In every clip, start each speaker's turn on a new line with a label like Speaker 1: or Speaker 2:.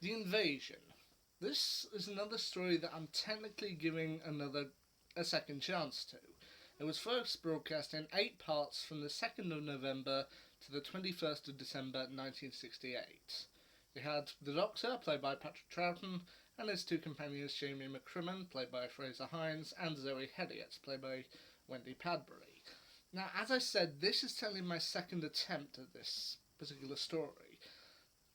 Speaker 1: The Invasion. This is another story that I'm technically giving a second chance to. It was first broadcast in 8 parts from the 2nd of November to the 21st of December 1968. We had the Doctor, played by Patrick Troughton, and his two companions Jamie McCrimmon, played by Fraser Hines, and Zoe Hediot, played by Wendy Padbury. Now, as I said, this is technically my second attempt at this particular story.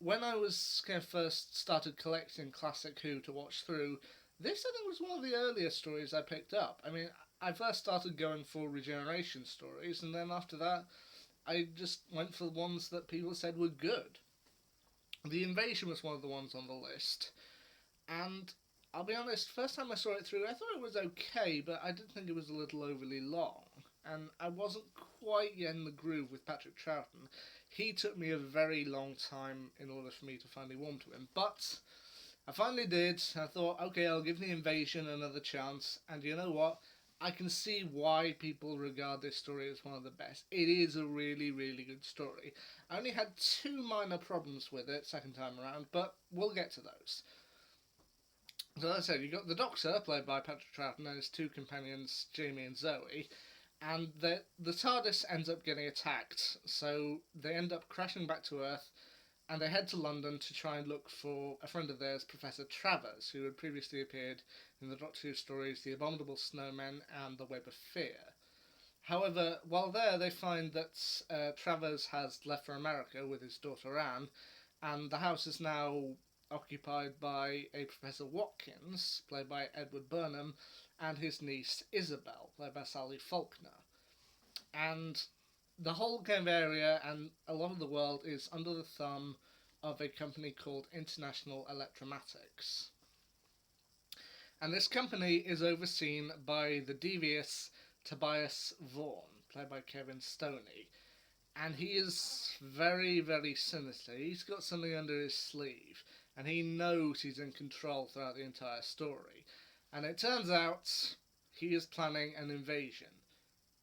Speaker 1: When I was kind of first started collecting classic Who to watch through, this I think was one of the earlier stories I picked up. I mean, I first started going for regeneration stories, and then after that, I just went for the ones that people said were good. The Invasion was one of the ones on the list, and I'll be honest, first time I saw it through, I thought it was okay, but I did think it was a little overly long. And I wasn't quite yet in the groove with Patrick Troughton. He took me a very long time in order for me to finally warm to him. But I finally did. I thought, okay, I'll give The Invasion another chance. And you know what? I can see why people regard this story as one of the best. It is a really, really good story. I only had two minor problems with it second time around, but we'll get to those. So as I said, you got the Doctor, played by Patrick Troughton, and his two companions, Jamie and Zoe, and the TARDIS ends up getting attacked, so they end up crashing back to Earth, and they head to London to try and look for a friend of theirs, Professor Travers, who had previously appeared in the Doctor Who stories The Abominable Snowmen and The Web of Fear. However, while there, they find that Travers has left for America with his daughter Anne, and the house is now occupied by a Professor Watkins, played by Edward Burnham, and his niece Isabel, played by Sally Faulkner. And the whole kind of area and a lot of the world is under the thumb of a company called International Electromatics. And this company is overseen by the devious Tobias Vaughan, played by Kevin Stoney. And he is very, very sinister. He's got something under his sleeve, and he knows he's in control throughout the entire story. And it turns out he is planning an invasion.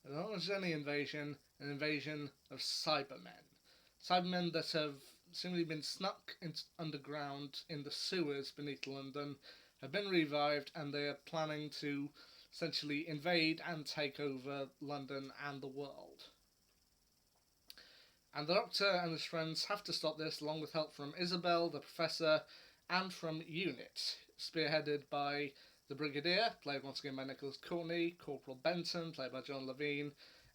Speaker 1: And not just any invasion, an invasion of Cybermen. Cybermen that have simply been snuck underground in the sewers beneath London, have been revived, and they are planning to essentially invade and take over London and the world. And the Doctor and his friends have to stop this, along with help from Isabel, the Professor, and from UNIT, spearheaded by the Brigadier, played once again by Nicholas Courtney, Corporal Benton, played by John Levine,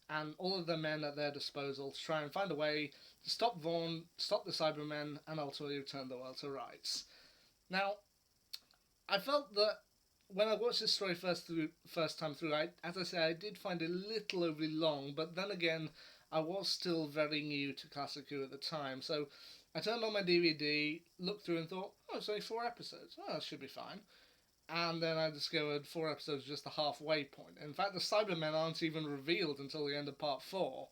Speaker 1: and all of the men at their disposal to try and find a way to stop Vaughan, stop the Cybermen, and ultimately return the world to rights. Now, I felt that when I watched this story first time through, as I say, I did find it a little overly long, but then again, I was still very new to Classic Who at the time, so I turned on my DVD, looked through and thought, oh, it's only 4 episodes. Oh, that should be fine. And then I discovered 4 episodes just the halfway point. In fact, the Cybermen aren't even revealed until the end of part 4.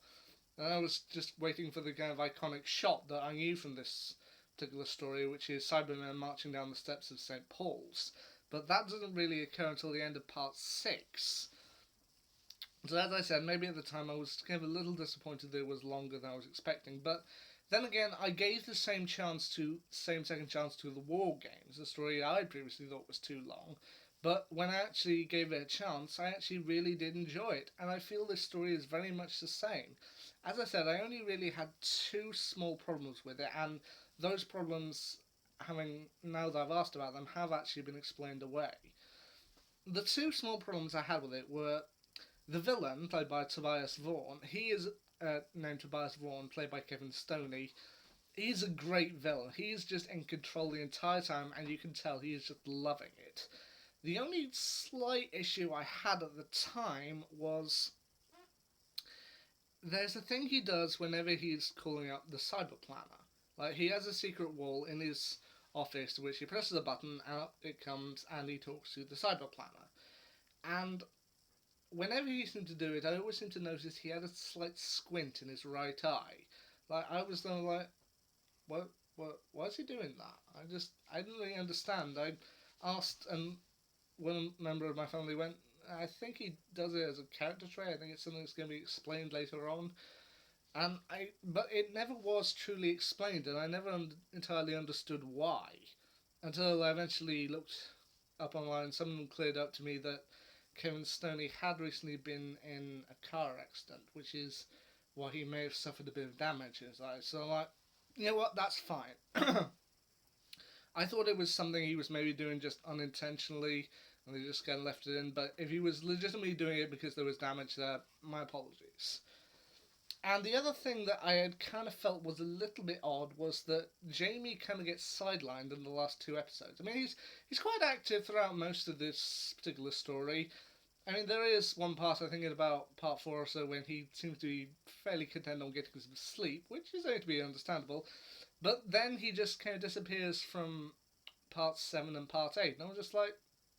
Speaker 1: And I was just waiting for the kind of iconic shot that I knew from this particular story, which is Cybermen marching down the steps of St. Paul's. But that doesn't really occur until the end of part 6. So as I said, maybe at the time I was kind of a little disappointed that it was longer than I was expecting, but then again, I gave the same second chance to the War Games, a story I previously thought was too long. But when I actually gave it a chance, I actually really did enjoy it, and I feel this story is very much the same. As I said, I only really had 2 small problems with it, and those problems, now that I've asked about them, have actually been explained away. The 2 small problems I had with it were the villain, played by Tobias Vaughan. He is named Tobias Vaughan, played by Kevin Stoney. He's a great villain. He's just in control the entire time, and you can tell he is just loving it. The only slight issue I had at the time was there's a thing he does whenever he's calling up the Cyber Planner. Like, he has a secret wall in his office to which he presses a button and up it comes and he talks to the Cyber Planner. And whenever he seemed to do it, I always seemed to notice he had a slight squint in his right eye. Like, I was then like, why is he doing that? I didn't really understand. I asked, and one member of my family went, I think he does it as a character trait. I think it's something that's going to be explained later on. But it never was truly explained, and I never entirely understood why. until I eventually looked up online and someone cleared up to me that Kevin Stoney had recently been in a car accident, which is why he may have suffered a bit of damage in his eyes. So I'm like, you know what, that's fine. I thought it was something he was maybe doing just unintentionally and they just kind of left it in, but if he was legitimately doing it because there was damage there, my apologies. And the other thing that I had kind of felt was a little bit odd was that Jamie kind of gets sidelined in the last two episodes. I mean, he's quite active throughout most of this particular story. I mean, there is one part, I think, in about part four or so, when he seems to be fairly content on getting some sleep, which is going to be understandable. But then he just kind of disappears from part seven and part eight, and I was just like,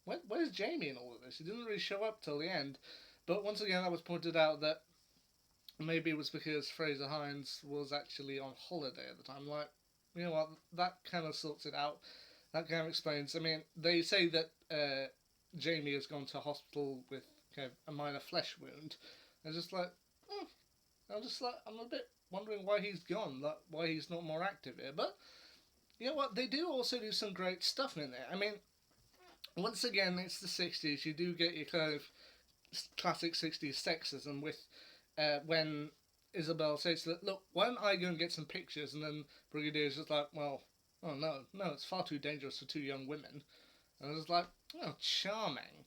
Speaker 1: where's Jamie in all of this? He didn't really show up till the end. But once again, that was pointed out that maybe it was because Fraser Hines was actually on holiday at the time. Like, you know what? That kind of sorts it out. That kind of explains. I mean, they say that Jamie has gone to hospital with kind of a minor flesh wound. And just like, oh, I'm a bit wondering why he's gone, like why he's not more active here. But you know what? They do also do some great stuff in there. I mean, once again, it's the '60s. You do get your kind of classic '60s sexism with when Isabel says that, look, why don't I go and get some pictures? And then Brigadier's just like, well, oh no, it's far too dangerous for two young women. And I was like, oh, charming.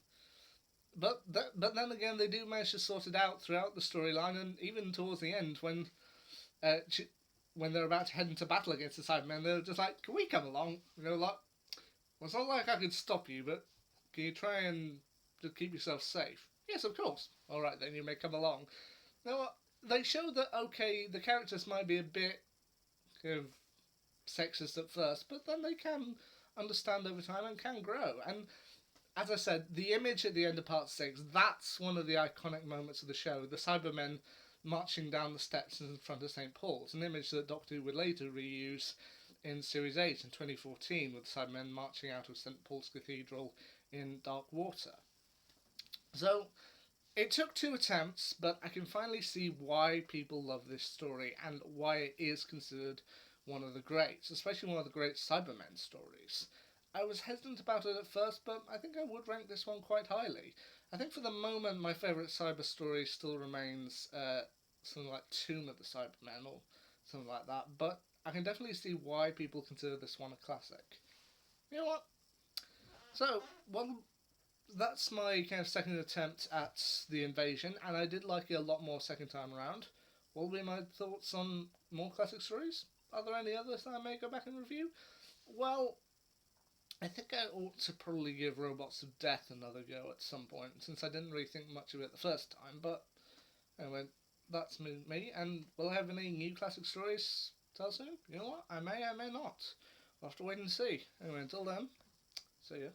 Speaker 1: But then again, they do manage to sort it out throughout the storyline, and even towards the end uh, when they're about to head into battle against the Cybermen, they're just like, can we come along? You know, like, well, it's not like I could stop you, but can you try and just keep yourself safe? Yes, of course. All right, then you may come along. Now, they show that, okay, the characters might be a bit kind of sexist at first, but then they can understand over time and can grow. And as I said, the image at the end of part six, that's one of the iconic moments of the show. The Cybermen marching down the steps in front of St. Paul's, an image that Doctor Who would later reuse in Series 8 in 2014 with the Cybermen marching out of St. Paul's Cathedral in Dark Water. So, it took two attempts, but I can finally see why people love this story and why it is considered one of the greats, especially one of the great Cybermen stories. I was hesitant about it at first, but I think I would rank this one quite highly. I think for the moment, my favourite cyber story still remains something like Tomb of the Cybermen or something like that, but I can definitely see why people consider this one a classic. You know what? So, well, that's my kind of second attempt at the invasion, and I did like it a lot more second time around. What will be my thoughts on more classic stories? Are there any others that I may go back and review? Well, I think I ought to probably give Robots of Death another go at some point, since I didn't really think much of it the first time, but anyway, that's me, and will I have any new classic stories to tell soon? You know what? I may not. We'll have to wait and see. Anyway, until then, see ya.